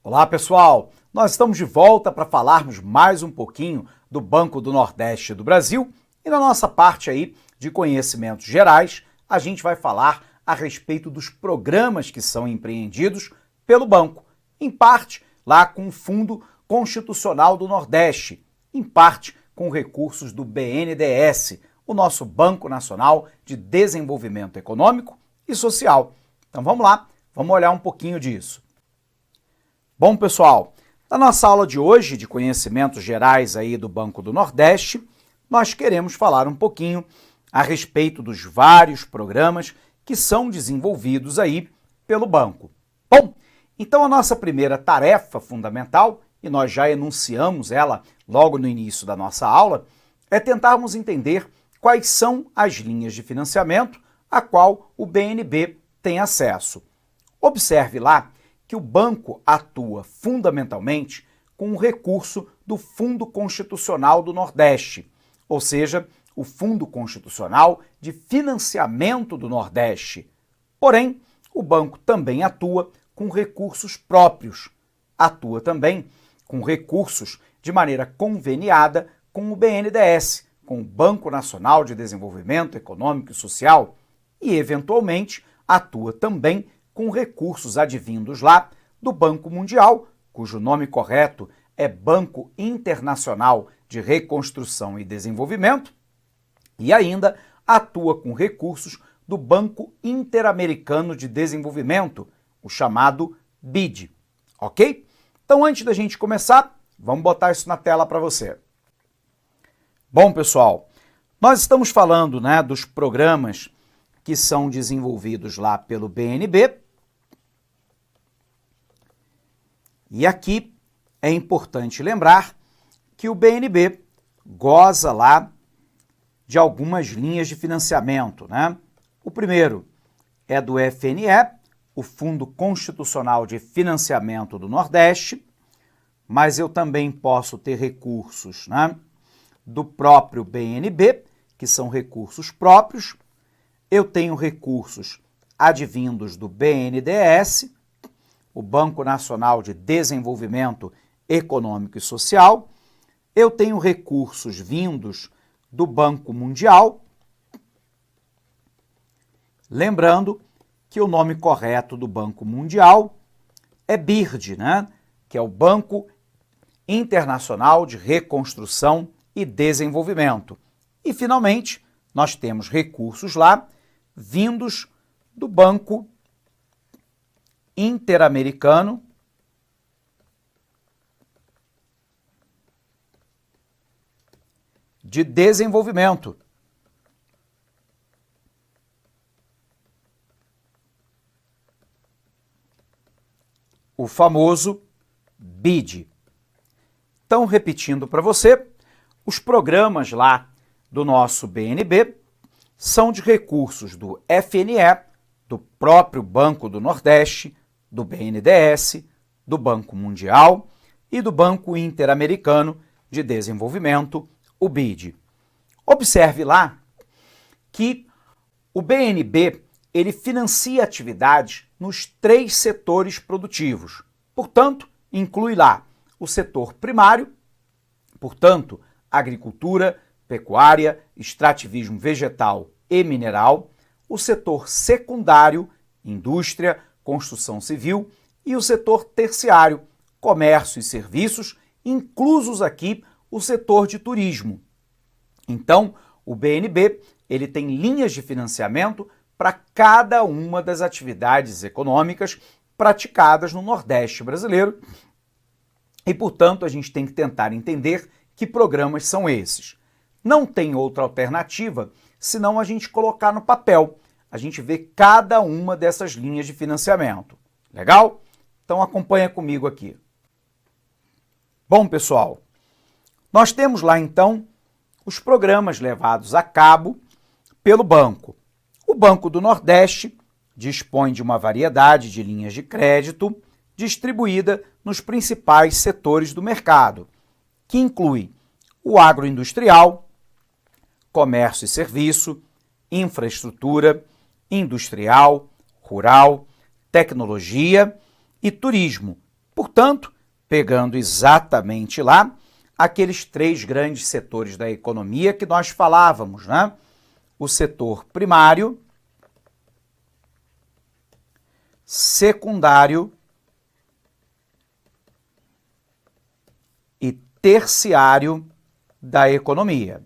Olá pessoal, nós estamos de volta para falarmos mais um pouquinho do Banco do Nordeste do Brasil e na nossa parte aí de conhecimentos gerais a gente vai falar a respeito dos programas que são empreendidos pelo banco, em parte lá com o Fundo Constitucional do Nordeste, em parte com recursos do BNDES, o nosso Banco Nacional de Desenvolvimento Econômico e Social. Então vamos lá, vamos olhar um pouquinho disso. Bom, pessoal, na nossa aula de hoje, de conhecimentos gerais aí do Banco do Nordeste, nós queremos falar um pouquinho a respeito dos vários programas que são desenvolvidos aí pelo banco. Bom, então a nossa primeira tarefa fundamental, e nós já enunciamos ela logo no início da nossa aula, é tentarmos entender quais são as linhas de financiamento a qual o BNB tem acesso. Observe lá que o banco atua fundamentalmente com o recurso do Fundo Constitucional do Nordeste, ou seja, o Fundo Constitucional de Financiamento do Nordeste. Porém, o banco também atua com recursos próprios, atua também com recursos de maneira conveniada com o BNDES, com o Banco Nacional de Desenvolvimento Econômico e Social, e, eventualmente, atua também com recursos advindos lá do Banco Mundial, cujo nome correto é Banco Internacional de Reconstrução e Desenvolvimento, e ainda atua com recursos do Banco Interamericano de Desenvolvimento, o chamado BID. Ok? Então, antes da gente começar, vamos botar isso na tela para você. Bom, pessoal, nós estamos falando, dos programas que são desenvolvidos lá pelo BNB. E aqui é importante lembrar que o BNB goza lá de algumas linhas de financiamento, O primeiro é do FNE, o Fundo Constitucional de Financiamento do Nordeste, mas eu também posso ter recursos, do próprio BNB, que são recursos próprios. Eu tenho recursos advindos do BNDES, o Banco Nacional de Desenvolvimento Econômico e Social. Eu tenho recursos vindos do Banco Mundial. Lembrando que o nome correto do Banco Mundial é BIRD, que é o Banco Internacional de Reconstrução e Desenvolvimento. E, finalmente, nós temos recursos lá vindos do Banco Interamericano de Desenvolvimento. O famoso BID. Então, repetindo para você, os programas lá do nosso BNB são de recursos do FNE, do próprio Banco do Nordeste, do BNDES, do Banco Mundial e do Banco Interamericano de Desenvolvimento, o BID. Observe lá que o BNB ele financia atividades nos 3 setores produtivos. Portanto, inclui lá o setor primário, portanto, agricultura, pecuária, extrativismo vegetal e mineral, o setor secundário, indústria, construção civil, e o setor terciário, comércio e serviços, inclusos aqui o setor de turismo. Então, o BNB ele tem linhas de financiamento para cada uma das atividades econômicas praticadas no Nordeste brasileiro e, portanto, a gente tem que tentar entender que programas são esses. Não tem outra alternativa senão a gente colocar no papel. A gente vê cada uma dessas linhas de financiamento. Legal? Então acompanha comigo aqui. Bom, pessoal, nós temos lá então os programas levados a cabo pelo banco. O Banco do Nordeste dispõe de uma variedade de linhas de crédito distribuída nos principais setores do mercado, que inclui o agroindustrial, comércio e serviço, infraestrutura, industrial, rural, tecnologia e turismo. Portanto, Portanto, pegando exatamente lá, aqueles três grandes setores da economia que nós falávamos, né? O setor primário, secundário e terciário da economia.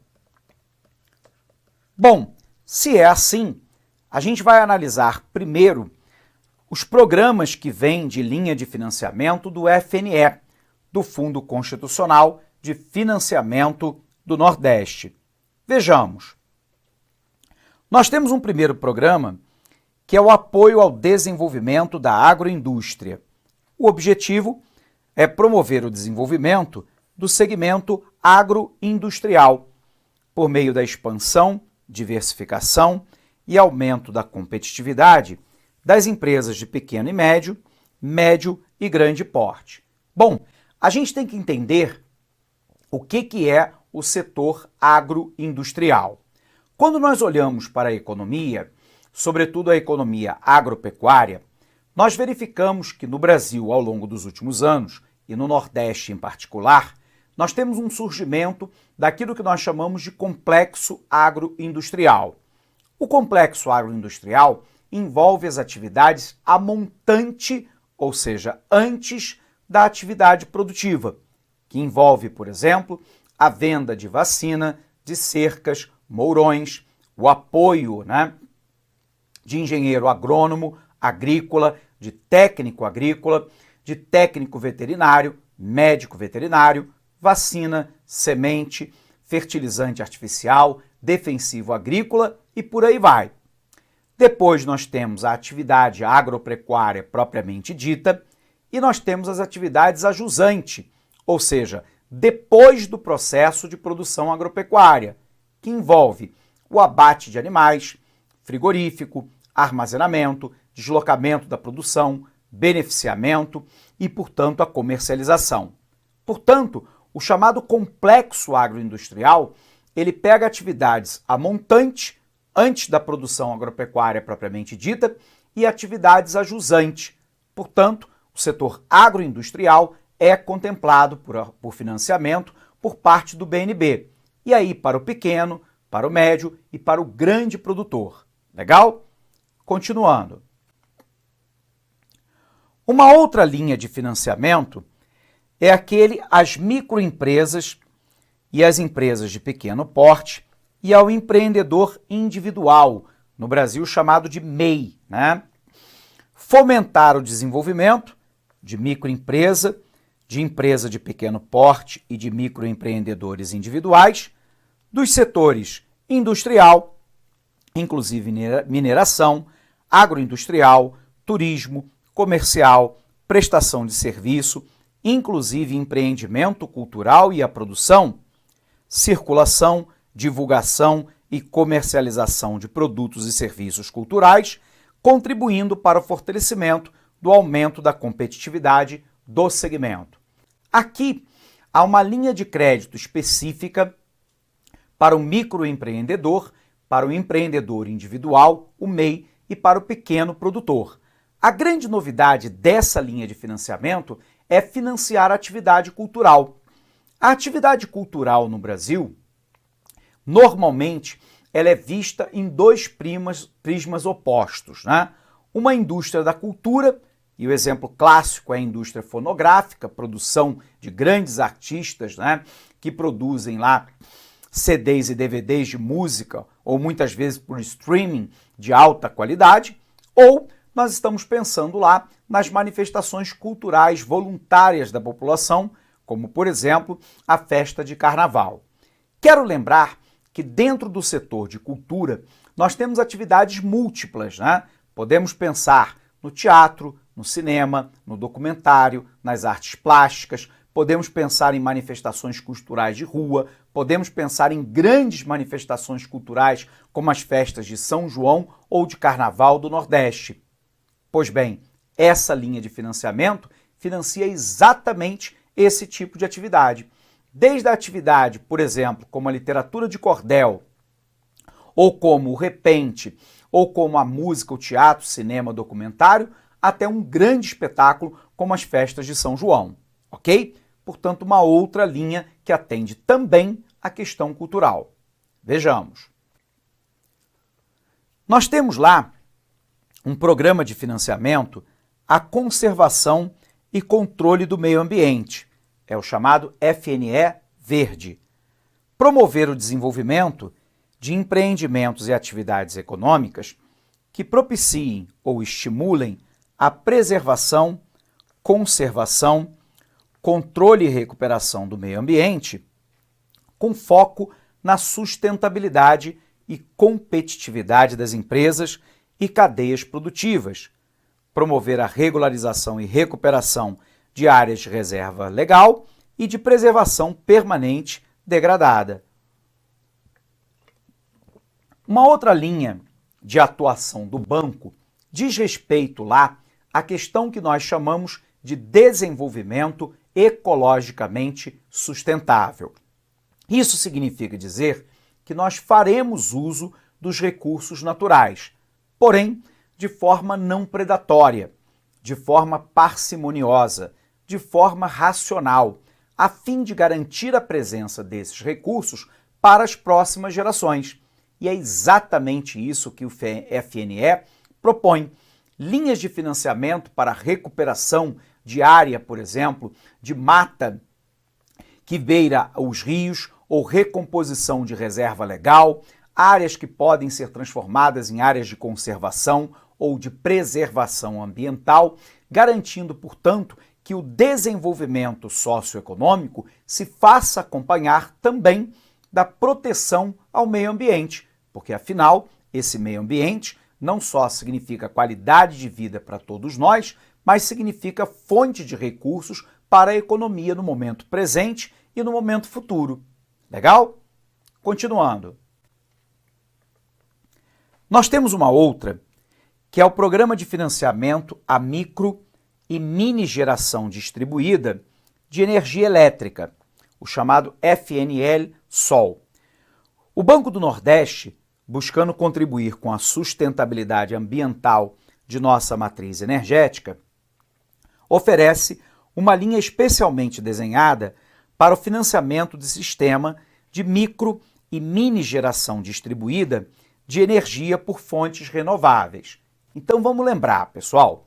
Bom, se é assim, a gente vai analisar primeiro os programas que vêm de linha de financiamento do FNE, do Fundo Constitucional de Financiamento do Nordeste. Vejamos. Nós temos um primeiro programa que é o apoio ao desenvolvimento da agroindústria. O objetivo é promover o desenvolvimento do segmento agroindustrial por meio da expansão, diversificação e aumento da competitividade das empresas de pequeno e médio, médio e grande porte. Bom, a gente tem que entender o que é o setor agroindustrial. Quando nós olhamos para a economia, sobretudo a economia agropecuária, nós verificamos que no Brasil, ao longo dos últimos anos, e no Nordeste em particular, nós temos um surgimento daquilo que nós chamamos de complexo agroindustrial. O complexo agroindustrial envolve as atividades a montante, ou seja, antes da atividade produtiva, que envolve, por exemplo, a venda de vacina, de cercas, mourões, o apoio, de engenheiro agrônomo, agrícola, de técnico agrícola, de técnico veterinário, médico veterinário, vacina, semente, fertilizante artificial, defensivo agrícola e por aí vai. Depois nós temos a atividade agropecuária propriamente dita e nós temos as atividades a jusante, ou seja, depois do processo de produção agropecuária, que envolve o abate de animais, frigorífico, armazenamento, deslocamento da produção, beneficiamento e, portanto, a comercialização. Portanto, o chamado complexo agroindustrial, ele pega atividades a montante, antes da produção agropecuária propriamente dita, e atividades a jusante. Portanto, o setor agroindustrial é contemplado por financiamento por parte do BNB. E aí para o pequeno, para o médio e para o grande produtor. Legal? Continuando. Uma outra linha de financiamento é as microempresas e as empresas de pequeno porte e ao empreendedor individual, no Brasil chamado de MEI, Fomentar o desenvolvimento de microempresa, de empresa de pequeno porte e de microempreendedores individuais, dos setores industrial, inclusive mineração, agroindustrial, turismo, comercial, prestação de serviço, inclusive empreendimento cultural e a produção, circulação, divulgação e comercialização de produtos e serviços culturais, contribuindo para o fortalecimento do aumento da competitividade do segmento. Aqui há uma linha de crédito específica para o microempreendedor, para o empreendedor individual, o MEI, e para o pequeno produtor. A grande novidade dessa linha de financiamento é financiar a atividade cultural. A atividade cultural no Brasil, normalmente, ela é vista em dois prismas opostos, Uma indústria da cultura, e o exemplo clássico é a indústria fonográfica, produção de grandes artistas, que produzem lá CDs e DVDs de música, ou muitas vezes por streaming de alta qualidade, ou nós estamos pensando lá nas manifestações culturais voluntárias da população, como, por exemplo, a festa de carnaval. Quero lembrar que dentro do setor de cultura nós temos atividades múltiplas, Podemos pensar no teatro, no cinema, no documentário, nas artes plásticas, podemos pensar em manifestações culturais de rua, podemos pensar em grandes manifestações culturais como as festas de São João ou de Carnaval do Nordeste. Pois bem, essa linha de financiamento financia exatamente esse tipo de atividade. Desde a atividade, por exemplo, como a literatura de cordel, ou como o repente, ou como a música, o teatro, cinema, documentário, até um grande espetáculo como as festas de São João, ok? Portanto, uma outra linha que atende também à questão cultural. Vejamos. Nós temos lá um programa de financiamento à conservação e controle do meio ambiente. É o chamado FNE Verde. Promover o desenvolvimento de empreendimentos e atividades econômicas que propiciem ou estimulem a preservação, conservação, controle e recuperação do meio ambiente, com foco na sustentabilidade e competitividade das empresas e cadeias produtivas, promover a regularização e recuperação de áreas de reserva legal e de preservação permanente degradada. Uma outra linha de atuação do banco diz respeito lá à questão que nós chamamos de desenvolvimento ecologicamente sustentável. Isso significa dizer que nós faremos uso dos recursos naturais, porém de forma não predatória, de forma parcimoniosa, de forma racional, a fim de garantir a presença desses recursos para as próximas gerações. E é exatamente isso que o FNE propõe. Linhas de financiamento para a recuperação de área, por exemplo, de mata que beira os rios ou recomposição de reserva legal, áreas que podem ser transformadas em áreas de conservação ou de preservação ambiental, garantindo, portanto, que o desenvolvimento socioeconômico se faça acompanhar também da proteção ao meio ambiente, porque, afinal, esse meio ambiente não só significa qualidade de vida para todos nós, mas significa fonte de recursos para a economia no momento presente e no momento futuro. Legal? Continuando. Nós temos uma outra, que é o Programa de Financiamento à Micro e Mini Geração Distribuída de Energia Elétrica, o chamado FNL-SOL. O Banco do Nordeste, buscando contribuir com a sustentabilidade ambiental de nossa matriz energética, oferece uma linha especialmente desenhada para o financiamento de sistema de micro e mini geração distribuída de energia por fontes renováveis. Então vamos lembrar, pessoal,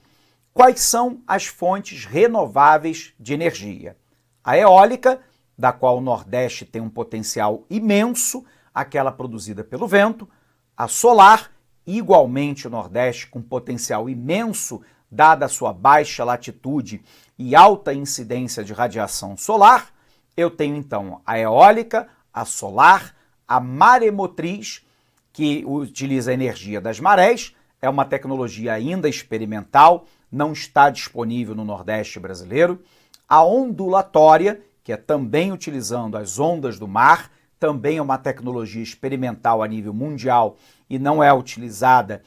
quais são as fontes renováveis de energia? A eólica, da qual o Nordeste tem um potencial imenso, aquela produzida pelo vento, a solar, igualmente o Nordeste com potencial imenso, dada a sua baixa latitude e alta incidência de radiação solar. Eu tenho então a eólica, a solar, a maremotriz, que utiliza a energia das marés, é uma tecnologia ainda experimental, não está disponível no Nordeste brasileiro, a ondulatória, que é também utilizando as ondas do mar, também é uma tecnologia experimental a nível mundial e não é utilizada,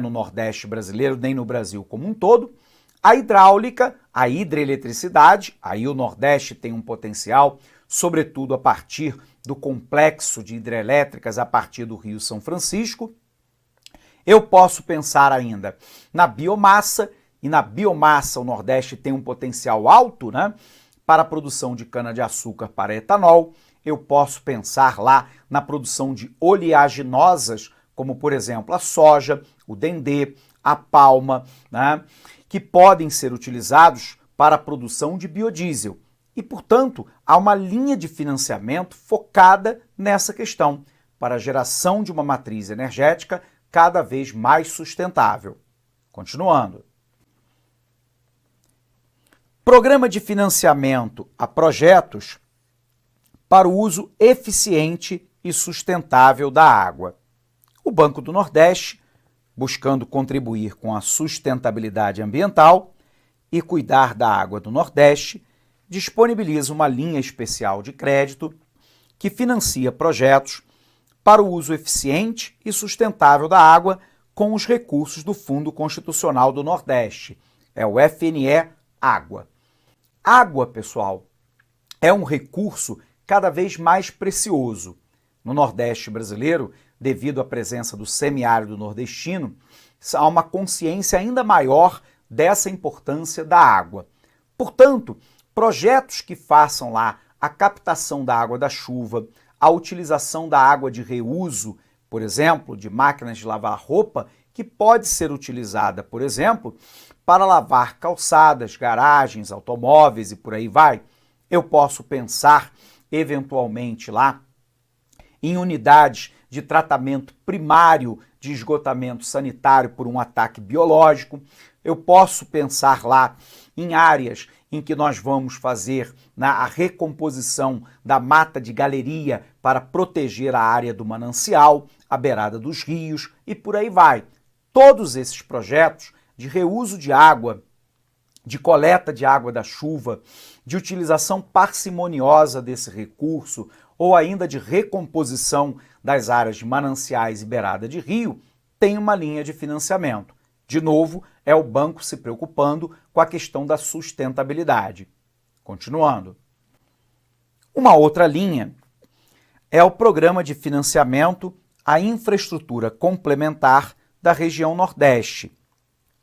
no Nordeste brasileiro, nem no Brasil como um todo. A hidráulica, a hidroeletricidade, aí o Nordeste tem um potencial, sobretudo a partir do complexo de hidrelétricas a partir do Rio São Francisco. Eu posso pensar ainda na biomassa, e na biomassa o Nordeste tem um potencial alto, para a produção de cana-de-açúcar para etanol. Eu posso pensar lá na produção de oleaginosas, como por exemplo a soja, o dendê, a palma, que podem ser utilizados para a produção de biodiesel. E, portanto, há uma linha de financiamento focada nessa questão, para a geração de uma matriz energética cada vez mais sustentável. Continuando. Programa de financiamento a projetos para o uso eficiente e sustentável da água. O Banco do Nordeste, buscando contribuir com a sustentabilidade ambiental e cuidar da água do Nordeste, disponibiliza uma linha especial de crédito que financia projetos para o uso eficiente e sustentável da água com os recursos do Fundo Constitucional do Nordeste. É o FNE Água. Água, pessoal, é um recurso cada vez mais precioso. No Nordeste brasileiro, devido à presença do semiárido nordestino, há uma consciência ainda maior dessa importância da água. Portanto, projetos que façam lá a captação da água da chuva, a utilização da água de reuso, por exemplo, de máquinas de lavar roupa, que pode ser utilizada, por exemplo, para lavar calçadas, garagens, automóveis e por aí vai. Eu posso pensar, eventualmente, lá em unidades de tratamento primário de esgotamento sanitário por um ataque biológico. Eu posso pensar lá em áreas em que nós vamos fazer a recomposição da mata de galeria para proteger a área do manancial, a beirada dos rios e por aí vai. Todos esses projetos de reuso de água, de coleta de água da chuva, de utilização parcimoniosa desse recurso ou ainda de recomposição das áreas de mananciais e beirada de rio, tem uma linha de financiamento. De novo, é o banco se preocupando com a questão da sustentabilidade. Continuando. Uma outra linha é o programa de financiamento à infraestrutura complementar da região Nordeste,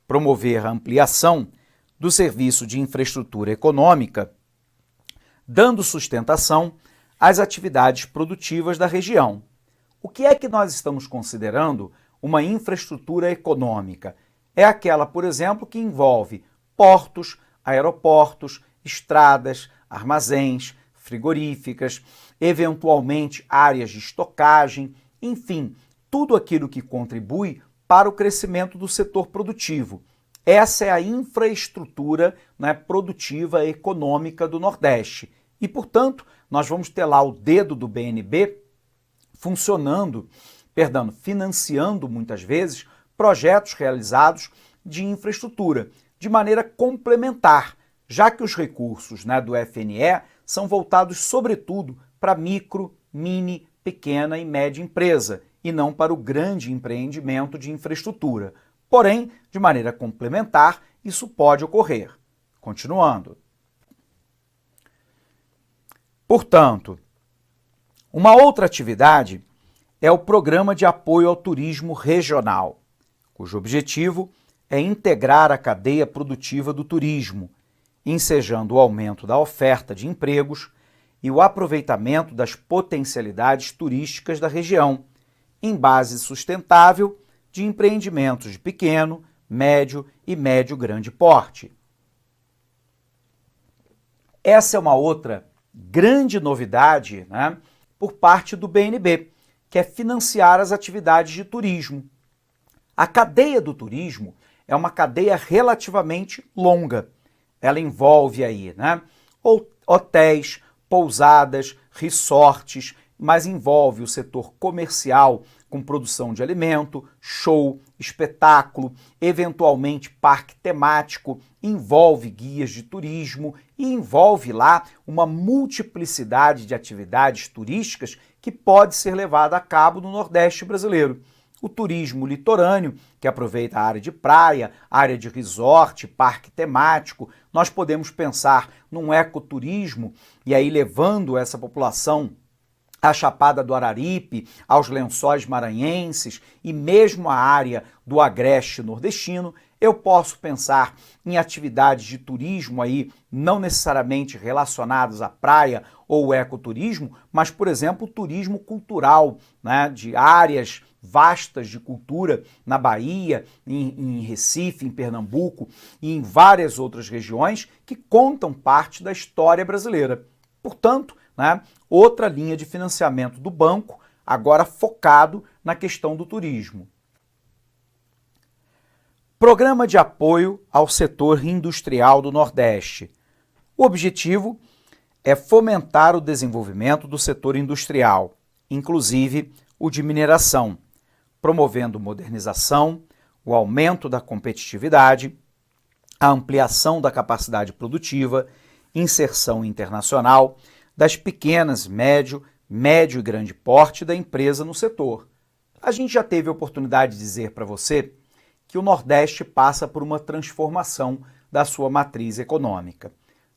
promover a ampliação do serviço de infraestrutura econômica, dando sustentação às atividades produtivas da região. O que é que nós estamos considerando uma infraestrutura econômica? É aquela, por exemplo, que envolve portos, aeroportos, estradas, armazéns, frigoríficas, eventualmente áreas de estocagem, enfim, tudo aquilo que contribui para o crescimento do setor produtivo. Essa é a infraestrutura, produtiva econômica do Nordeste. E, portanto, nós vamos ter lá o dedo do BNB financiando muitas vezes projetos realizados de infraestrutura, de maneira complementar, já que os recursos do FNE são voltados sobretudo para micro, mini, pequena e média empresa, e não para o grande empreendimento de infraestrutura. Porém, de maneira complementar, isso pode ocorrer. Continuando. Portanto, uma outra atividade é o Programa de Apoio ao Turismo Regional, cujo objetivo é integrar a cadeia produtiva do turismo, ensejando o aumento da oferta de empregos e o aproveitamento das potencialidades turísticas da região, em base sustentável de empreendimentos de pequeno, médio e médio-grande porte. Essa é uma outra grande novidade, por parte do BNB, que é financiar as atividades de turismo. A cadeia do turismo é uma cadeia relativamente longa. Ela envolve aí, hotéis, pousadas, resorts, mas envolve o setor comercial com produção de alimento, show, espetáculo, eventualmente parque temático, envolve guias de turismo e envolve lá uma multiplicidade de atividades turísticas que pode ser levada a cabo no Nordeste brasileiro. O turismo litorâneo, que aproveita a área de praia, área de resort, parque temático. Nós podemos pensar num ecoturismo e aí levando essa população à Chapada do Araripe, aos Lençóis Maranhenses e mesmo à área do Agreste nordestino. Eu posso pensar em atividades de turismo aí, não necessariamente relacionadas à praia ou ecoturismo, mas, por exemplo, turismo cultural, de áreas vastas de cultura na Bahia, em Recife, em Pernambuco e em várias outras regiões que contam parte da história brasileira. Portanto, outra linha de financiamento do banco, agora focado na questão do turismo. Programa de apoio ao setor industrial do Nordeste. O objetivo é fomentar o desenvolvimento do setor industrial, inclusive o de mineração, promovendo modernização, o aumento da competitividade, a ampliação da capacidade produtiva, inserção internacional das pequenas, médio e grande porte da empresa no setor. A gente já teve a oportunidade de dizer para você que o Nordeste passa por uma transformação da sua matriz econômica.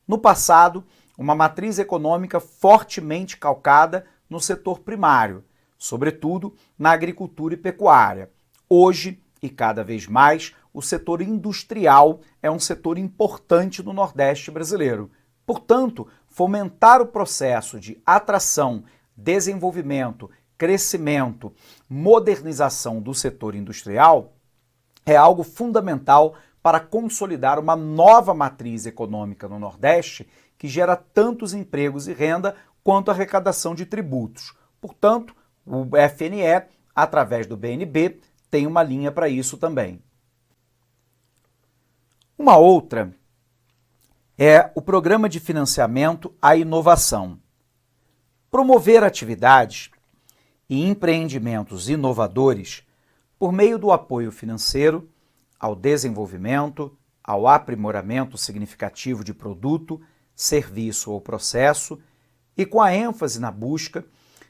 No passado, uma matriz econômica fortemente calcada no setor primário, sobretudo na agricultura e pecuária. Hoje, e cada vez mais, o setor industrial é um setor importante no Nordeste brasileiro. Portanto, fomentar o processo de atração, desenvolvimento, crescimento, modernização do setor industrial é algo fundamental para consolidar uma nova matriz econômica no Nordeste que gera tantos empregos e renda quanto arrecadação de tributos. Portanto, o FNE, através do BNB, tem uma linha para isso também. Uma outra é o Programa de Financiamento à Inovação. Promover atividades e empreendimentos inovadores por meio do apoio financeiro ao desenvolvimento, ao aprimoramento significativo de produto, serviço ou processo e com a ênfase na busca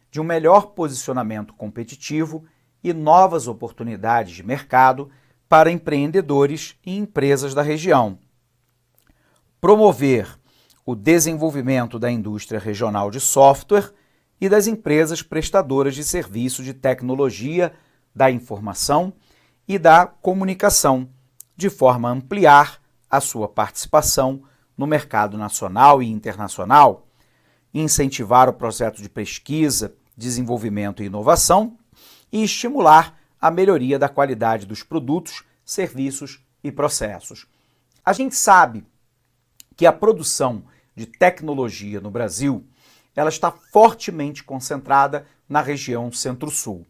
de um melhor posicionamento competitivo e novas oportunidades de mercado para empreendedores e empresas da região. Promover o desenvolvimento da indústria regional de software e das empresas prestadoras de serviço de tecnologia, da informação e da comunicação, de forma a ampliar a sua participação no mercado nacional e internacional, incentivar o processo de pesquisa, desenvolvimento e inovação e estimular a melhoria da qualidade dos produtos, serviços e processos. A gente sabe que a produção de tecnologia no Brasil ela está fortemente concentrada na região Centro-Sul.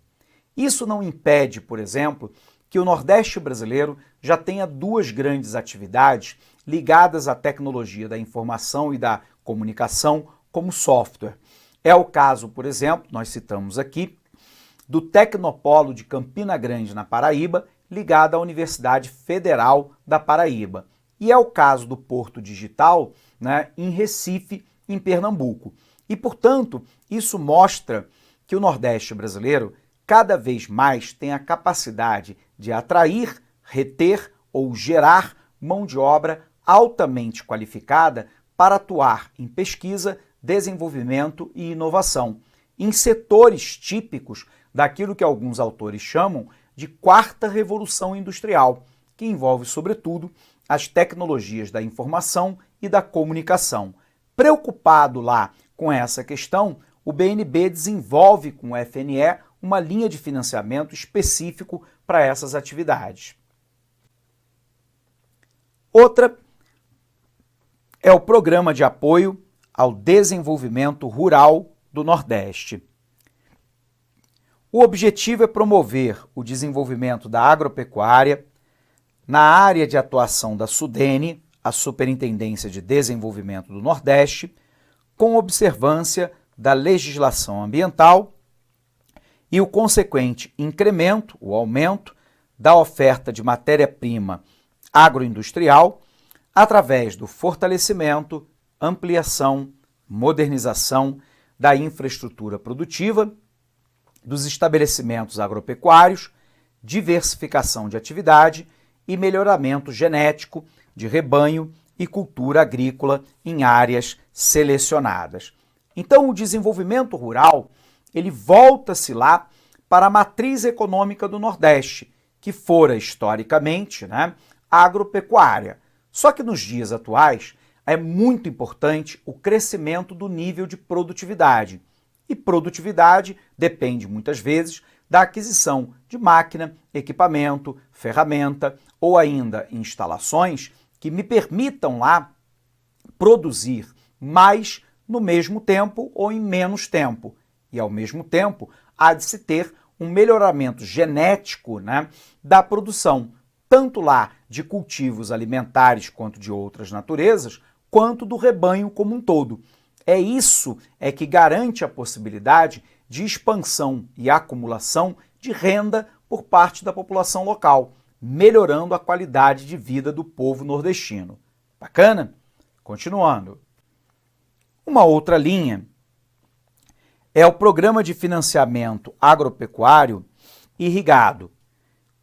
Isso não impede, por exemplo, que o Nordeste brasileiro já tenha duas grandes atividades ligadas à tecnologia da informação e da comunicação como software. É o caso, por exemplo, nós citamos aqui, do Tecnopolo de Campina Grande, na Paraíba, ligado à Universidade Federal da Paraíba. E é o caso do Porto Digital, em Recife, em Pernambuco. E, portanto, isso mostra que o Nordeste brasileiro cada vez mais tem a capacidade de atrair, reter ou gerar mão de obra altamente qualificada para atuar em pesquisa, desenvolvimento e inovação, em setores típicos daquilo que alguns autores chamam de quarta revolução industrial, que envolve, sobretudo, as tecnologias da informação e da comunicação. Preocupado lá com essa questão, o BNB desenvolve com o FNE uma linha de financiamento específico para essas atividades. Outra é o Programa de Apoio ao Desenvolvimento Rural do Nordeste. O objetivo é promover o desenvolvimento da agropecuária na área de atuação da SUDENE, a Superintendência de Desenvolvimento do Nordeste, com observância da legislação ambiental e o consequente incremento, o aumento, da oferta de matéria-prima agroindustrial através do fortalecimento, ampliação, modernização da infraestrutura produtiva, dos estabelecimentos agropecuários, diversificação de atividade e melhoramento genético de rebanho e cultura agrícola em áreas selecionadas. Então, o desenvolvimento rural, ele volta-se lá para a matriz econômica do Nordeste, que fora historicamente, agropecuária. Só que nos dias atuais é muito importante o crescimento do nível de produtividade. E produtividade depende muitas vezes da aquisição de máquina, equipamento, ferramenta ou ainda instalações que me permitam lá produzir mais no mesmo tempo ou em menos tempo. E ao mesmo tempo há de se ter um melhoramento genético da produção, tanto lá de cultivos alimentares quanto de outras naturezas, quanto do rebanho como um todo. É isso que garante a possibilidade de expansão e acumulação de renda por parte da população local, melhorando a qualidade de vida do povo nordestino. Bacana? Continuando. Uma outra linha é o Programa de Financiamento Agropecuário Irrigado,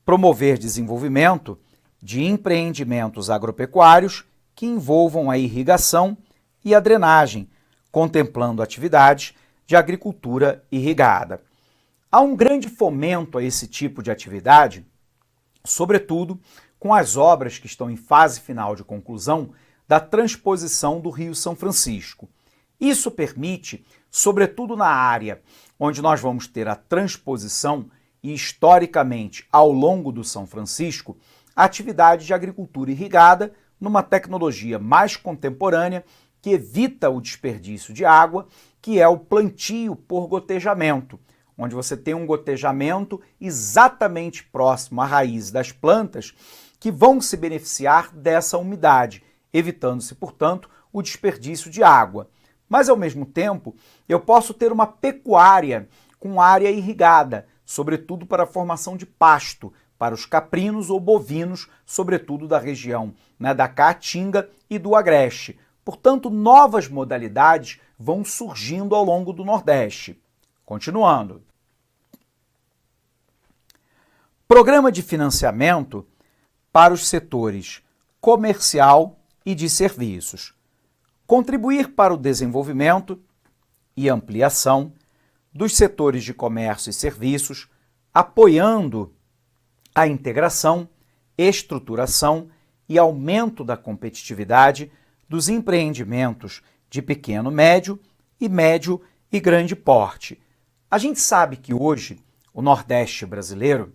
promover desenvolvimento de empreendimentos agropecuários que envolvam a irrigação e a drenagem, contemplando atividades de agricultura irrigada. Há um grande fomento a esse tipo de atividade, sobretudo com as obras que estão em fase final de conclusão da transposição do Rio São Francisco. Isso permite, sobretudo na área onde nós vamos ter a transposição e, historicamente, ao longo do São Francisco, a atividade de agricultura irrigada numa tecnologia mais contemporânea que evita o desperdício de água, que é o plantio por gotejamento, onde você tem um gotejamento exatamente próximo à raiz das plantas que vão se beneficiar dessa umidade, evitando-se, portanto, o desperdício de água. Mas, ao mesmo tempo, eu posso ter uma pecuária com área irrigada, sobretudo para a formação de pasto, para os caprinos ou bovinos, sobretudo da região, da Caatinga e do Agreste. Portanto, novas modalidades vão surgindo ao longo do Nordeste. Continuando. Programa de financiamento para os setores comercial e de serviços. Contribuir para o desenvolvimento e ampliação dos setores de comércio e serviços, apoiando a integração, estruturação e aumento da competitividade dos empreendimentos de pequeno, médio e grande porte. A gente sabe que hoje o Nordeste brasileiro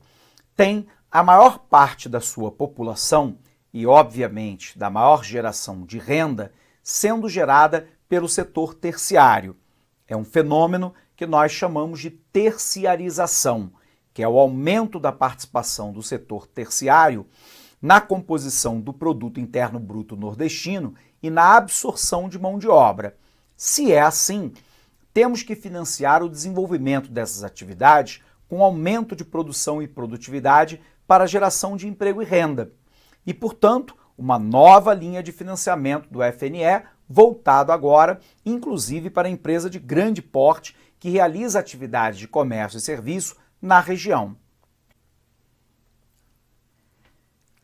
tem a maior parte da sua população e, obviamente, da maior geração de renda sendo gerada pelo setor terciário. É um fenômeno que nós chamamos de terciarização, que é o aumento da participação do setor terciário na composição do produto interno bruto nordestino e na absorção de mão de obra. Se é assim, temos que financiar o desenvolvimento dessas atividades com aumento de produção e produtividade para a geração de emprego e renda. E, portanto, uma nova linha de financiamento do FNE, voltado agora, inclusive para a empresa de grande porte que realiza atividades de comércio e serviço na região.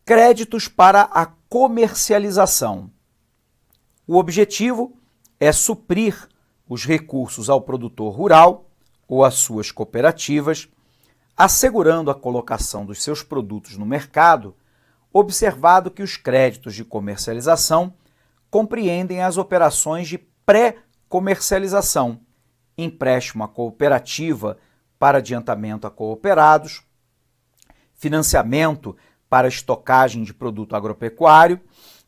Créditos para a comercialização. O objetivo é suprir os recursos ao produtor rural ou às suas cooperativas, assegurando a colocação dos seus produtos no mercado, observado que os créditos de comercialização compreendem as operações de pré-comercialização, empréstimo à cooperativa para adiantamento a cooperados, financiamento para estocagem de produto agropecuário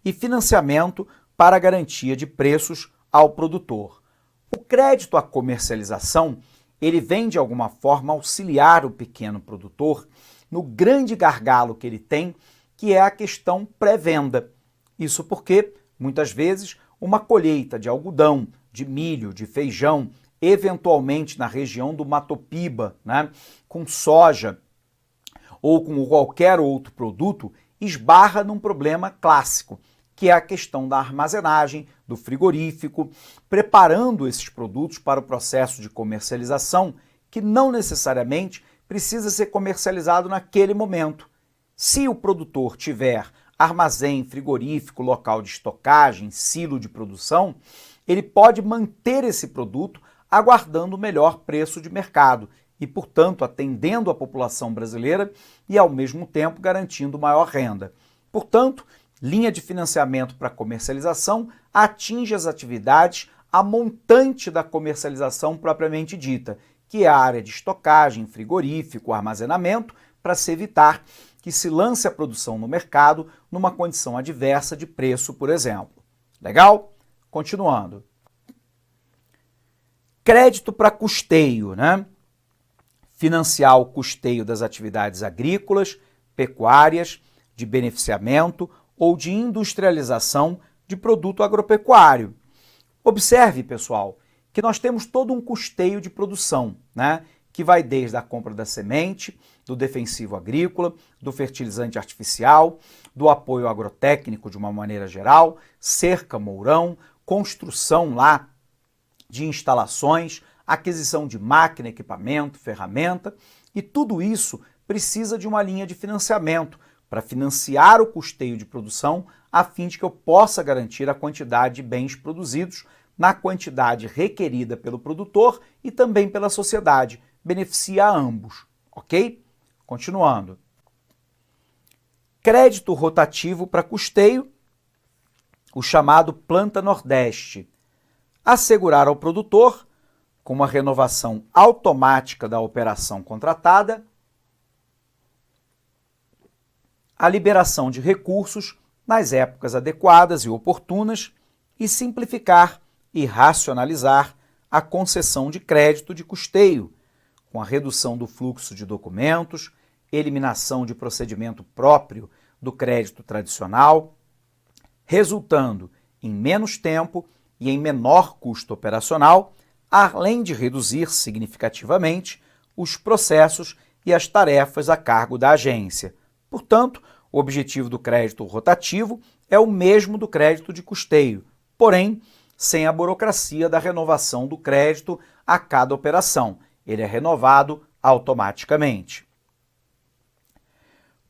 e financiamento para garantia de preços ao produtor. O crédito à comercialização, ele vem de alguma forma auxiliar o pequeno produtor no grande gargalo que ele tem, que é a questão pré-venda. Isso porque, muitas vezes, uma colheita de algodão, de milho, de feijão, eventualmente na região do Mato Piba, com soja ou com qualquer outro produto, esbarra num problema clássico, que é a questão da armazenagem, do frigorífico, preparando esses produtos para o processo de comercialização, que não necessariamente precisa ser comercializado naquele momento. Se o produtor tiver armazém, frigorífico, local de estocagem, silo de produção, ele pode manter esse produto aguardando o melhor preço de mercado e, portanto, atendendo a população brasileira e, ao mesmo tempo, garantindo maior renda. Portanto, linha de financiamento para comercialização atinge as atividades a montante da comercialização propriamente dita, que é a área de estocagem, frigorífico, armazenamento, para se evitar que se lance a produção no mercado numa condição adversa de preço, por exemplo. Legal? Continuando. Crédito para custeio, Financiar o custeio das atividades agrícolas, pecuárias, de beneficiamento ou de industrialização de produto agropecuário. Observe, pessoal, que nós temos todo um custeio de produção, que vai desde a compra da semente, do defensivo agrícola, do fertilizante artificial, do apoio agrotécnico de uma maneira geral, cerca, mourão, construção lá de instalações, aquisição de máquina, equipamento, ferramenta, e tudo isso precisa de uma linha de financiamento para financiar o custeio de produção, a fim de que eu possa garantir a quantidade de bens produzidos na quantidade requerida pelo produtor e também pela sociedade. Beneficia a ambos, ok? Continuando. crédito rotativo para custeio, o chamado Planta Nordeste, assegurar ao produtor, com uma renovação automática da operação contratada, a liberação de recursos nas épocas adequadas e oportunas e simplificar e racionalizar a concessão de crédito de custeio, com a redução do fluxo de documentos, eliminação de procedimento próprio do crédito tradicional, resultando em menos tempo e em menor custo operacional, além de reduzir significativamente os processos e as tarefas a cargo da agência. Portanto, o objetivo do crédito rotativo é o mesmo do crédito de custeio, porém, sem a burocracia da renovação do crédito a cada operação. Ele é renovado automaticamente.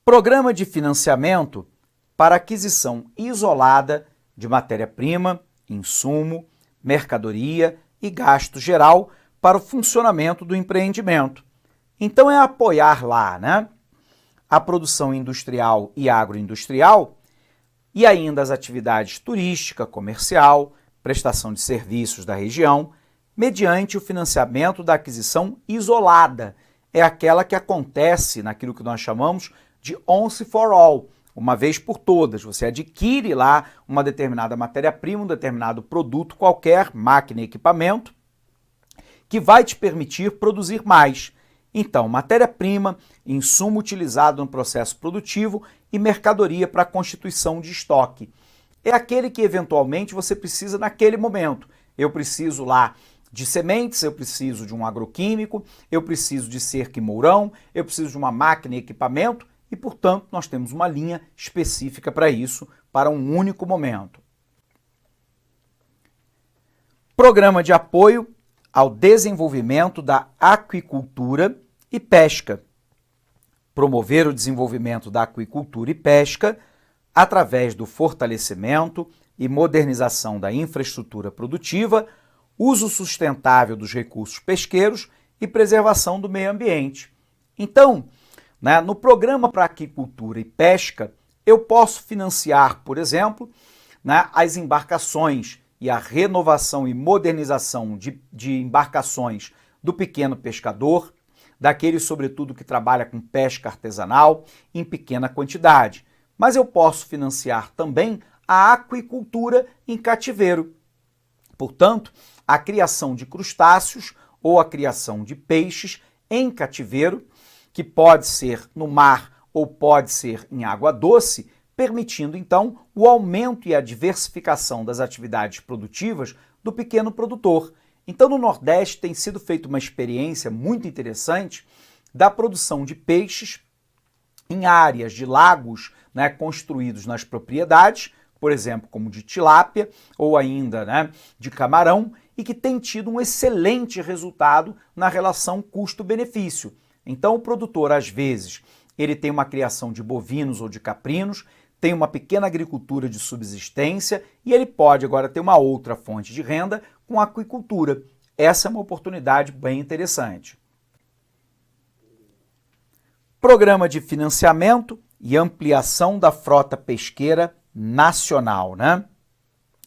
Programa de financiamento para aquisição isolada de matéria-prima, insumo, mercadoria e gasto geral para o funcionamento do empreendimento. Então é apoiar lá, né, a produção industrial e agroindustrial e ainda as atividades turística, comercial, prestação de serviços da região, mediante o financiamento da aquisição isolada. É aquela que acontece naquilo que nós chamamos de once for all, uma vez por todas. Você adquire lá uma determinada matéria-prima, um determinado produto qualquer, máquina e equipamento, que vai te permitir produzir mais. Então, matéria-prima, insumo utilizado no processo produtivo e mercadoria para a constituição de estoque. É aquele que eventualmente você precisa naquele momento. Eu preciso lá de sementes, eu preciso de um agroquímico, eu preciso de cerca e mourão, eu preciso de uma máquina e equipamento e, portanto, nós temos uma linha específica para isso, para um único momento. Programa de apoio ao desenvolvimento da aquicultura e pesca. Promover o desenvolvimento da aquicultura e pesca através do fortalecimento e modernização da infraestrutura produtiva, uso sustentável dos recursos pesqueiros e preservação do meio ambiente. Então, no programa para aquicultura e pesca, eu posso financiar, por exemplo, as embarcações e a renovação e modernização de embarcações do pequeno pescador, daquele, sobretudo, que trabalha com pesca artesanal em pequena quantidade. Mas eu posso financiar também a aquicultura em cativeiro. Portanto, a criação de crustáceos ou a criação de peixes em cativeiro, que pode ser no mar ou pode ser em água doce, permitindo, então, o aumento e a diversificação das atividades produtivas do pequeno produtor. Então, no Nordeste tem sido feita uma experiência muito interessante da produção de peixes em áreas de lagos, construídos nas propriedades, por exemplo, como de tilápia ou ainda de camarão, e que tem tido um excelente resultado na relação custo-benefício. Então, o produtor, às vezes, ele tem uma criação de bovinos ou de caprinos, tem uma pequena agricultura de subsistência e ele pode agora ter uma outra fonte de renda com a aquicultura. Essa é uma oportunidade bem interessante. Programa de financiamento e ampliação da frota pesqueira nacional,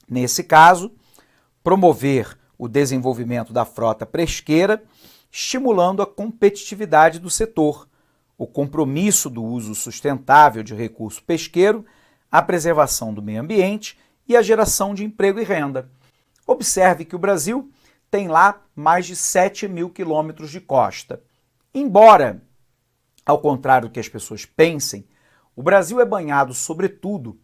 Nesse caso, promover o desenvolvimento da frota pesqueira, estimulando a competitividade do setor, o compromisso do uso sustentável de recurso pesqueiro, a preservação do meio ambiente e a geração de emprego e renda. Observe que o Brasil tem lá mais de 7.000 quilômetros de costa. Embora, ao contrário do que as pessoas pensem, o Brasil é banhado, sobretudo,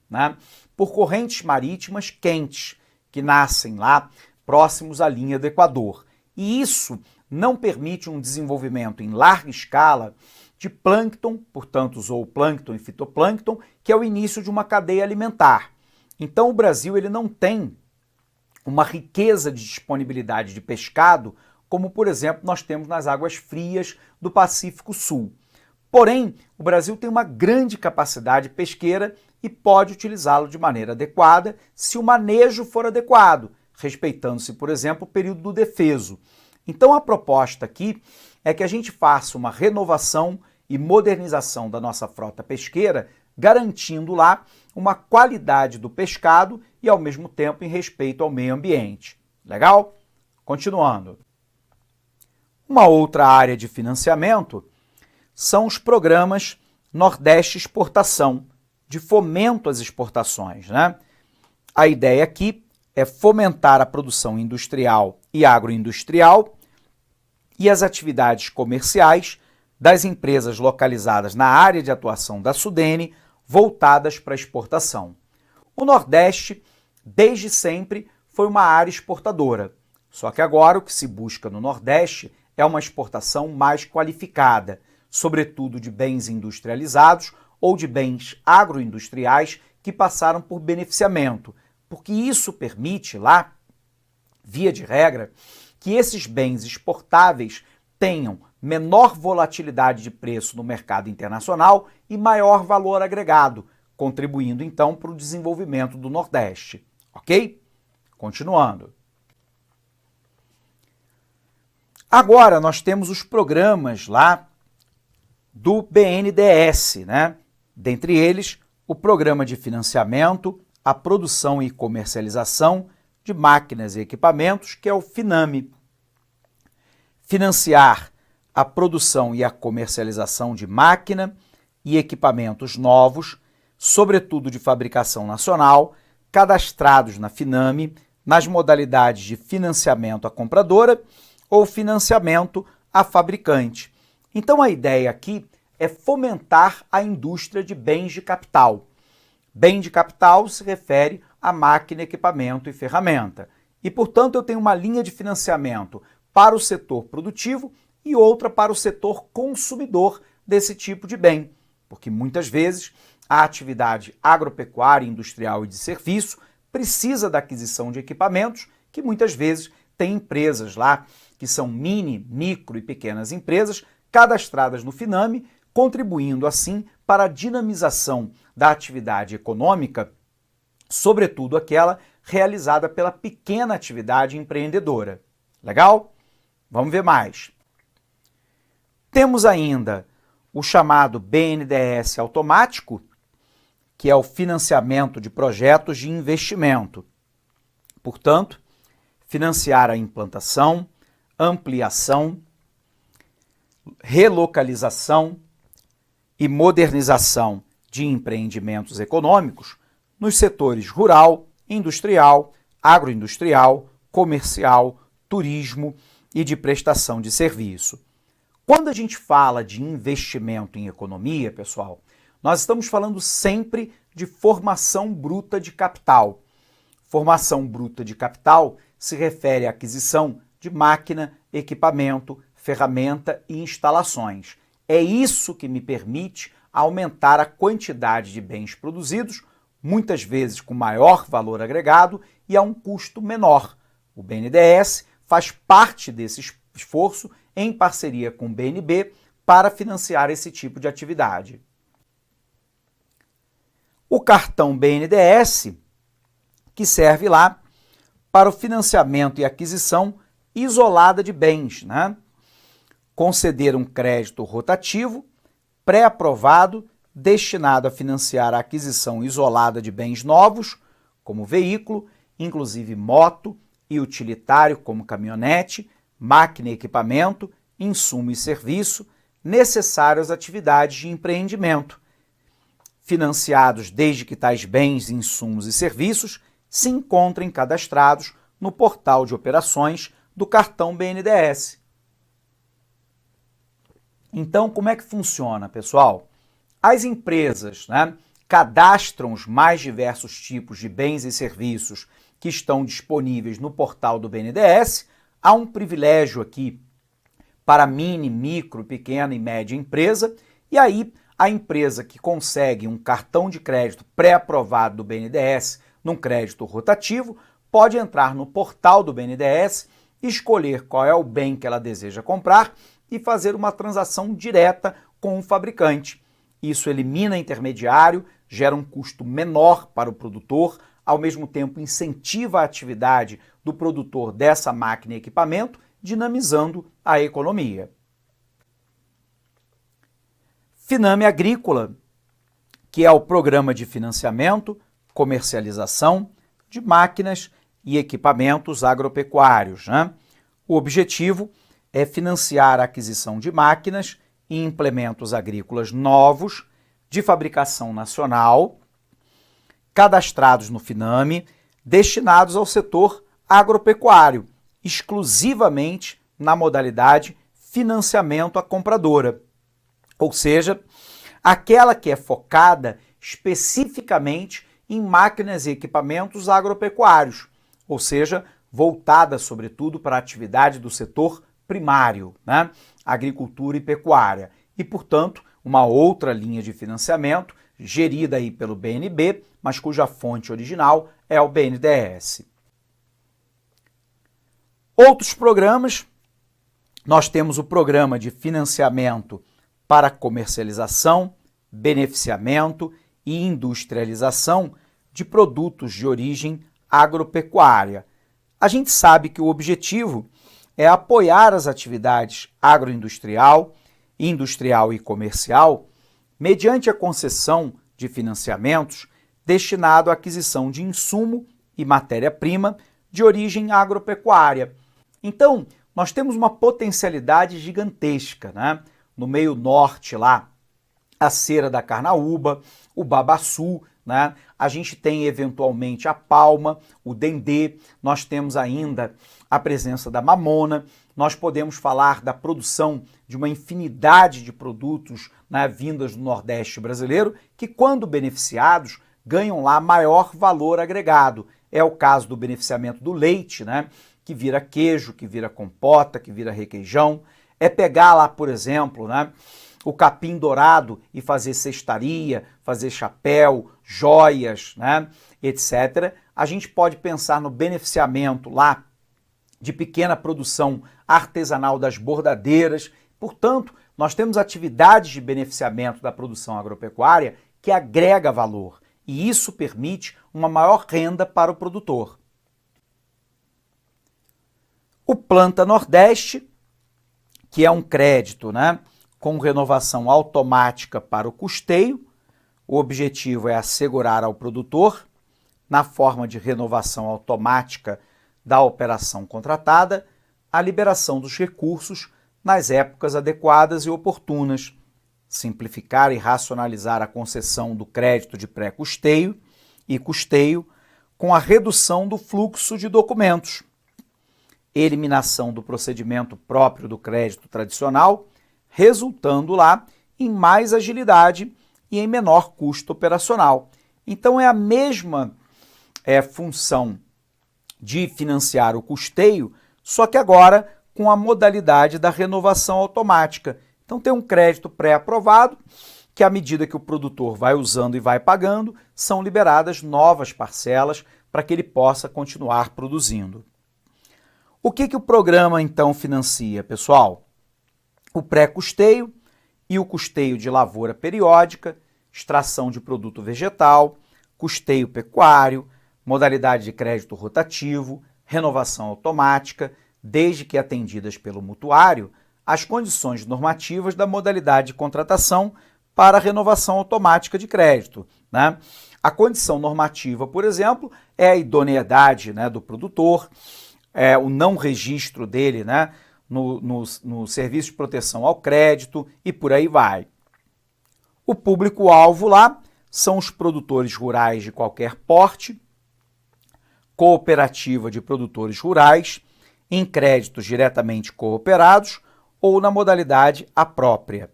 por correntes marítimas quentes, que nascem lá próximos à linha do Equador. E isso não permite um desenvolvimento em larga escala de plâncton, portanto, zooplâncton e fitoplâncton, que é o início de uma cadeia alimentar. Então, o Brasil ele não tem uma riqueza de disponibilidade de pescado, como, por exemplo, nós temos nas águas frias do Pacífico Sul. Porém, o Brasil tem uma grande capacidade pesqueira e pode utilizá-lo de maneira adequada se o manejo for adequado, respeitando-se, por exemplo, o período do defeso. Então, a proposta aqui é que a gente faça uma renovação e modernização da nossa frota pesqueira garantindo lá uma qualidade do pescado e, ao mesmo tempo, em respeito ao meio ambiente. Legal? Continuando. Uma outra área de financiamento são os programas Nordeste Exportação, de fomento às exportações, né? A ideia aqui é fomentar a produção industrial e agroindustrial e as atividades comerciais das empresas localizadas na área de atuação da Sudene, voltadas para a exportação. O Nordeste, desde sempre, foi uma área exportadora, só que agora o que se busca no Nordeste é uma exportação mais qualificada, sobretudo de bens industrializados ou de bens agroindustriais que passaram por beneficiamento, porque isso permite lá, via de regra, que esses bens exportáveis tenham menor volatilidade de preço no mercado internacional e maior valor agregado, contribuindo então para o desenvolvimento do Nordeste. Ok? Continuando. Agora nós temos os programas lá do BNDES, né? Dentre eles, o Programa de Financiamento, a Produção e Comercialização de Máquinas e Equipamentos, que é o FINAME. Financiar a produção e a comercialização de máquina e equipamentos novos, sobretudo de fabricação nacional, cadastrados na FINAME, nas modalidades de financiamento à compradora ou financiamento à fabricante. Então a ideia aqui é fomentar a indústria de bens de capital. Bem de capital se refere a máquina, equipamento e ferramenta. E, portanto, eu tenho uma linha de financiamento para o setor produtivo e outra para o setor consumidor desse tipo de bem, porque muitas vezes a atividade agropecuária, industrial e de serviço precisa da aquisição de equipamentos que muitas vezes tem empresas lá que são mini, micro e pequenas empresas cadastradas no FINAME, contribuindo assim para a dinamização da atividade econômica, sobretudo aquela realizada pela pequena atividade empreendedora. Legal? Vamos ver mais. Temos ainda o chamado BNDES automático, que é o financiamento de projetos de investimento. Portanto, financiar a implantação, ampliação, relocalização e modernização de empreendimentos econômicos nos setores rural, industrial, agroindustrial, comercial, turismo e de prestação de serviço. Quando a gente fala de investimento em economia, pessoal, nós estamos falando sempre de formação bruta de capital. Formação bruta de capital se refere à aquisição de máquina, equipamento, ferramenta e instalações. É isso que me permite aumentar a quantidade de bens produzidos, muitas vezes com maior valor agregado e a um custo menor. O BNDES faz parte desse esforço em parceria com o BNB para financiar esse tipo de atividade. O cartão BNDES, que serve lá para o financiamento e aquisição isolada de bens, né? Conceder um crédito rotativo, pré-aprovado, destinado a financiar a aquisição isolada de bens novos, como veículo, inclusive moto e utilitário, como caminhonete, máquina e equipamento, insumo e serviço, necessários às atividades de empreendimento, financiados desde que tais bens, insumos e serviços se encontrem cadastrados no portal de operações do cartão BNDES. Então, como é que funciona, pessoal? As empresas, né, cadastram os mais diversos tipos de bens e serviços que estão disponíveis no portal do BNDES. Há um privilégio aqui para mini, micro, pequena e média empresa, e aí a empresa que consegue um cartão de crédito pré-aprovado do BNDES num crédito rotativo pode entrar no portal do BNDES, escolher qual é o bem que ela deseja comprar e fazer uma transação direta com o fabricante. Isso elimina intermediário, gera um custo menor para o produtor, ao mesmo tempo incentiva a atividade do produtor dessa máquina e equipamento, dinamizando a economia. Finame Agrícola, que é o Programa de Financiamento, Comercialização de Máquinas e Equipamentos Agropecuários, né? O objetivo é financiar a aquisição de máquinas e implementos agrícolas novos de fabricação nacional, cadastrados no FINAME, destinados ao setor agropecuário, exclusivamente na modalidade financiamento à compradora, ou seja, aquela que é focada especificamente em máquinas e equipamentos agropecuários, ou seja, voltada sobretudo para a atividade do setor primário, né? Agricultura e pecuária, e, portanto, uma outra linha de financiamento gerida aí pelo BNB, mas cuja fonte original é o BNDES. Outros programas, nós temos o Programa de Financiamento para Comercialização, Beneficiamento e Industrialização de Produtos de Origem Agropecuária. A gente sabe que o objetivo é apoiar as atividades agroindustrial, industrial e comercial mediante a concessão de financiamentos destinado à aquisição de insumo e matéria-prima de origem agropecuária. Então, nós temos uma potencialidade gigantesca, né? No meio norte lá, a cera da carnaúba, o babaçu, né? A gente tem eventualmente a palma, o dendê, nós temos ainda a presença da mamona, nós podemos falar da produção de uma infinidade de produtos, né, vindas do Nordeste brasileiro, que quando beneficiados ganham lá maior valor agregado. É o caso do beneficiamento do leite, né, que vira queijo, que vira compota, que vira requeijão. É pegar lá, por exemplo, né, o capim dourado e fazer cestaria, fazer chapéu, joias, né, etc. A gente pode pensar no beneficiamento lá de pequena produção artesanal das bordadeiras. Portanto, nós temos atividades de beneficiamento da produção agropecuária que agrega valor, e isso permite uma maior renda para o produtor. O Planta Nordeste, que é um crédito, né, com renovação automática para o custeio. O objetivo é assegurar ao produtor, na forma de renovação automática da operação contratada, a liberação dos recursos nas épocas adequadas e oportunas, simplificar e racionalizar a concessão do crédito de pré-custeio e custeio com a redução do fluxo de documentos, eliminação do procedimento próprio do crédito tradicional, resultando lá em mais agilidade e em menor custo operacional. Então é a mesma função de financiar o custeio, só que agora com a modalidade da renovação automática. Então tem um crédito pré-aprovado, que à medida que o produtor vai usando e vai pagando, são liberadas novas parcelas para que ele possa continuar produzindo. O que o programa então financia, pessoal? O pré-custeio e o custeio de lavoura periódica, extração de produto vegetal, custeio pecuário, modalidade de crédito rotativo, renovação automática, desde que atendidas pelo mutuário as condições normativas da modalidade de contratação para a renovação automática de crédito, né? A condição normativa, por exemplo, é a idoneidade, né, do produtor, o não registro dele, né, no Serviço de Proteção ao Crédito e por aí vai. O público-alvo lá são os produtores rurais de qualquer porte, cooperativa de produtores rurais, em créditos diretamente cooperados ou na modalidade a própria.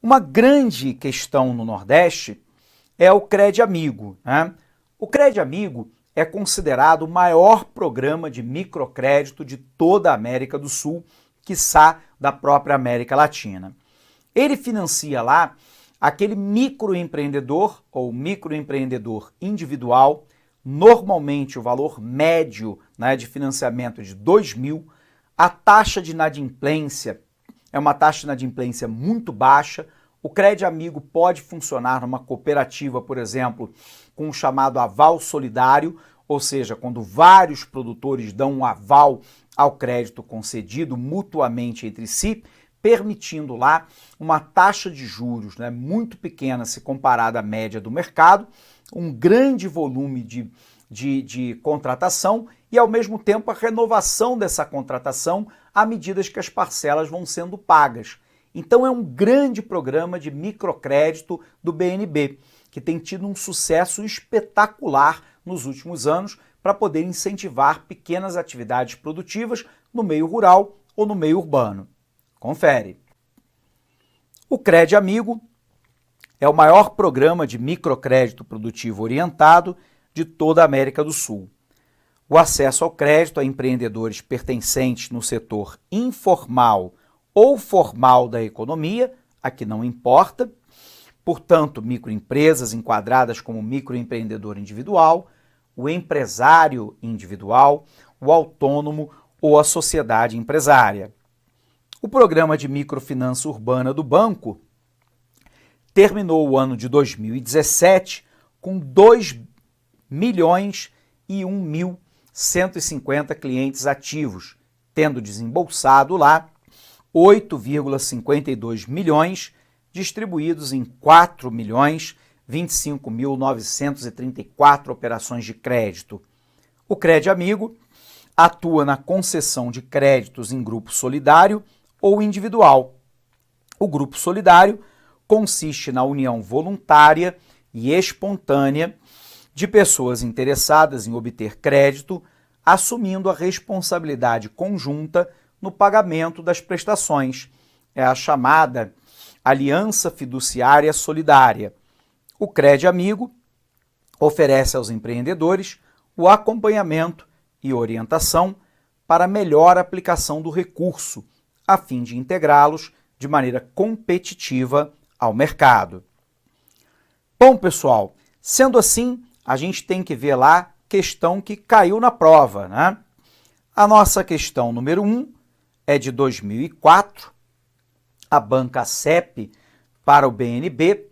Uma grande questão no Nordeste é o Crédito Amigo, né? O Crédito Amigo é considerado o maior programa de microcrédito de toda a América do Sul, quiçá da própria América Latina. Ele financia lá aquele microempreendedor ou microempreendedor individual, normalmente o valor médio, né, de financiamento de 2.000, a taxa de inadimplência é uma taxa de inadimplência muito baixa. O Crédito Amigo pode funcionar numa cooperativa, por exemplo, com o chamado aval solidário, ou seja, quando vários produtores dão um aval ao crédito concedido mutuamente entre si, permitindo lá uma taxa de juros, né, muito pequena se comparada à média do mercado, um grande volume de contratação e, ao mesmo tempo, a renovação dessa contratação à medida que as parcelas vão sendo pagas. Então é um grande programa de microcrédito do BNB, que tem tido um sucesso espetacular nos últimos anos para poder incentivar pequenas atividades produtivas no meio rural ou no meio urbano. Confere. O Crédito Amigo é o maior programa de microcrédito produtivo orientado de toda a América do Sul. O acesso ao crédito a empreendedores pertencentes no setor informal ou formal da economia, aqui não importa, portanto, microempresas enquadradas como microempreendedor individual, o empresário individual, o autônomo ou a sociedade empresária. O programa de microfinança urbana do banco terminou o ano de 2017 com 2.001.150 clientes ativos, tendo desembolsado lá 8,52 milhões, distribuídos em 4.025.934 operações de crédito. O Crédito Amigo atua na concessão de créditos em grupo solidário ou individual. O grupo solidário consiste na união voluntária e espontânea de pessoas interessadas em obter crédito, assumindo a responsabilidade conjunta no pagamento das prestações. É a chamada Aliança Fiduciária Solidária. O Crédito Amigo oferece aos empreendedores o acompanhamento e orientação para melhor aplicação do recurso, a fim de integrá-los de maneira competitiva ao mercado. Bom, pessoal, sendo assim, a gente tem que ver lá a questão que caiu na prova, né? A nossa questão número 1 é de 2004, a banca CEP para o BNB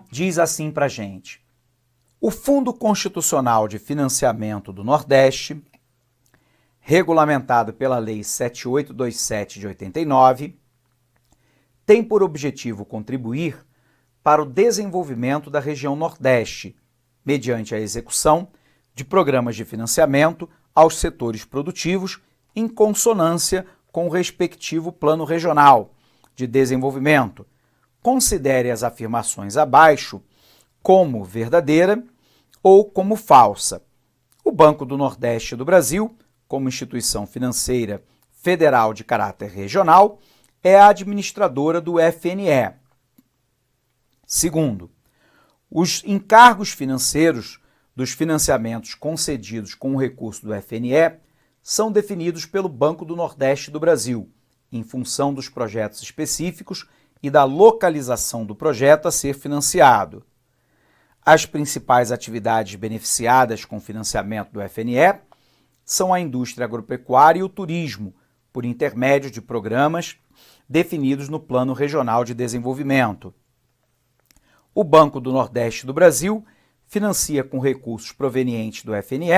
diz assim para a gente: o Fundo Constitucional de Financiamento do Nordeste, regulamentado pela Lei 7827 de 89, tem por objetivo contribuir para o desenvolvimento da região Nordeste, mediante a execução de programas de financiamento aos setores produtivos em consonância com o respectivo Plano Regional de Desenvolvimento. Considere as afirmações abaixo como verdadeira ou como falsa. O Banco do Nordeste do Brasil, como instituição financeira federal de caráter regional, é a administradora do FNE. Segundo, os encargos financeiros dos financiamentos concedidos com o recurso do FNE são definidos pelo Banco do Nordeste do Brasil, em função dos projetos específicos e da localização do projeto a ser financiado. As principais atividades beneficiadas com financiamento do FNE são a indústria agropecuária e o turismo, por intermédio de programas definidos no Plano Regional de Desenvolvimento. O Banco do Nordeste do Brasil financia com recursos provenientes do FNE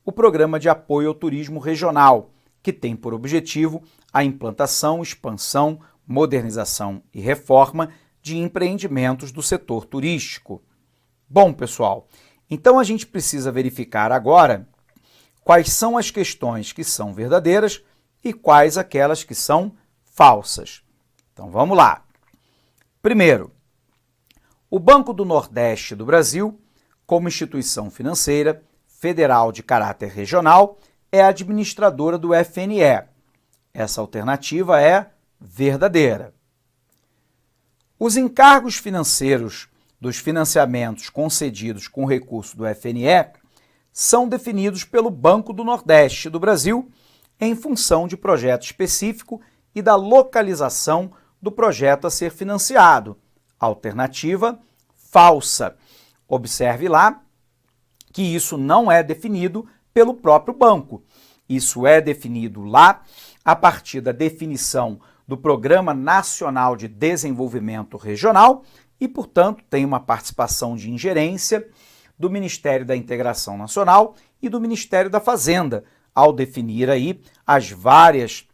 o Programa de Apoio ao Turismo Regional, que tem por objetivo a implantação, expansão, modernização e reforma de empreendimentos do setor turístico. Bom, pessoal, então a gente precisa verificar agora quais são as questões que são verdadeiras e quais aquelas que são falsas. Então vamos lá. Primeiro, o Banco do Nordeste do Brasil, como instituição financeira federal de caráter regional, é administradora do FNE. Essa alternativa é verdadeira. Os encargos financeiros dos financiamentos concedidos com recurso do FNE são definidos pelo Banco do Nordeste do Brasil em função de projeto específico e da localização do projeto a ser financiado. Alternativa falsa. Observe lá que isso não é definido pelo próprio banco. Isso é definido lá a partir da definição do Programa Nacional de Desenvolvimento Regional e, portanto, tem uma participação de ingerência do Ministério da Integração Nacional e do Ministério da Fazenda, ao definir aí as várias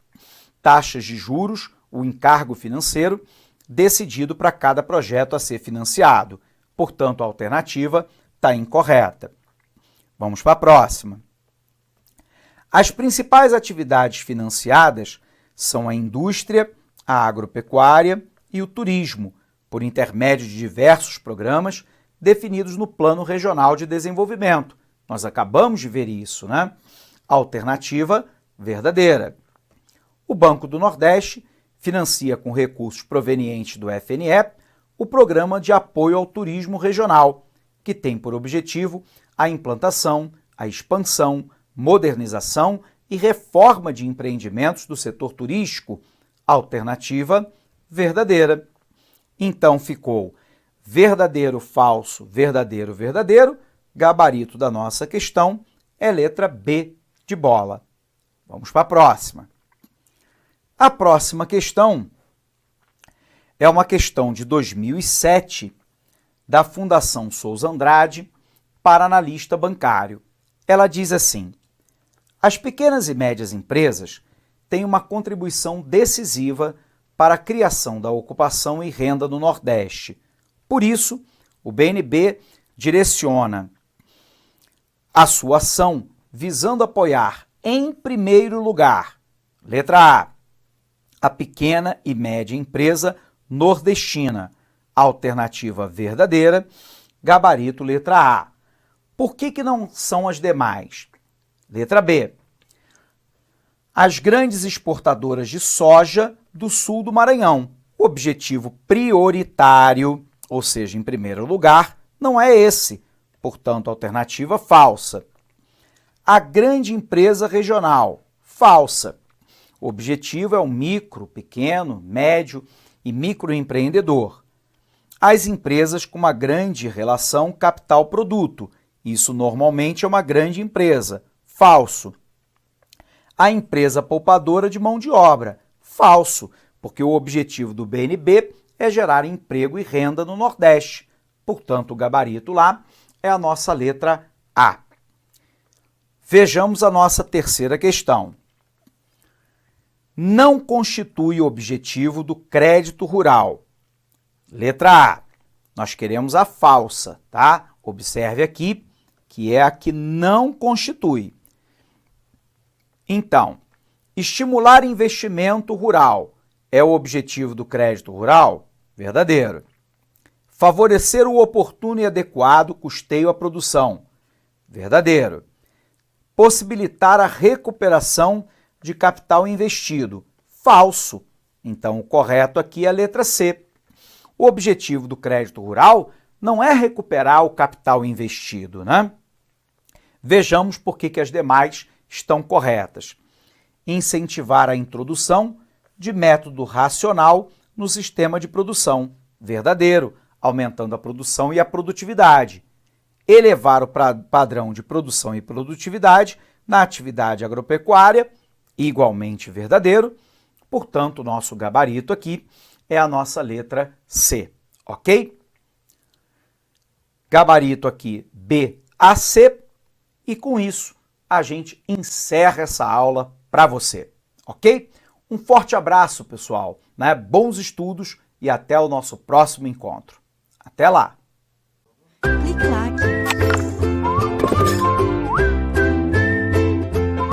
taxas de juros, o encargo financeiro, decidido para cada projeto a ser financiado. Portanto, a alternativa está incorreta. Vamos para a próxima. As principais atividades financiadas são a indústria, a agropecuária e o turismo, por intermédio de diversos programas definidos no Plano Regional de Desenvolvimento. Nós acabamos de ver isso, né? Alternativa verdadeira. O Banco do Nordeste financia com recursos provenientes do FNE o Programa de Apoio ao Turismo Regional, que tem por objetivo a implantação, a expansão, modernização e reforma de empreendimentos do setor turístico. Alternativa verdadeira. Então ficou verdadeiro, falso, verdadeiro, verdadeiro. Gabarito da nossa questão é letra B de bola. Vamos para a próxima. A próxima questão é uma questão de 2007 da Fundação Souza Andrade para analista bancário. Ela diz assim: as pequenas e médias empresas têm uma contribuição decisiva para a criação da ocupação e renda no Nordeste. Por isso, o BNB direciona a sua ação visando apoiar, em primeiro lugar, letra A pequena e média empresa nordestina. Alternativa verdadeira, gabarito letra A. Por que não são as demais? Letra B. As grandes exportadoras de soja do sul do Maranhão. O objetivo prioritário, ou seja, em primeiro lugar, não é esse. Portanto, alternativa falsa. A grande empresa regional. Falsa. O objetivo é o micro, pequeno, médio e microempreendedor. As empresas com uma grande relação capital-produto. Isso normalmente é uma grande empresa. Falso. A empresa poupadora de mão de obra. Falso, porque o objetivo do BNB é gerar emprego e renda no Nordeste. Portanto, o gabarito lá é a nossa letra A. Vejamos a nossa terceira questão. Não constitui o objetivo do crédito rural. Letra A. Nós queremos a falsa, tá? Observe aqui que é a que não constitui. Então, estimular investimento rural é o objetivo do crédito rural? Verdadeiro. Favorecer o oportuno e adequado custeio à produção? Verdadeiro. Possibilitar a recuperação de capital investido? Falso. Então, o correto aqui é a letra C. O objetivo do crédito rural não é recuperar o capital investido, né? Vejamos por que as demais estão corretas. Incentivar a introdução de método racional no sistema de produção. Verdadeiro, aumentando a produção e a produtividade. Elevar o padrão de produção e produtividade na atividade agropecuária, igualmente verdadeiro. Portanto, o nosso gabarito aqui é a nossa letra C, ok? Gabarito aqui B a C, e com isso a gente encerra essa aula para você, ok? Um forte abraço, pessoal, né? Bons estudos e até o nosso próximo encontro. Até lá! Clique lá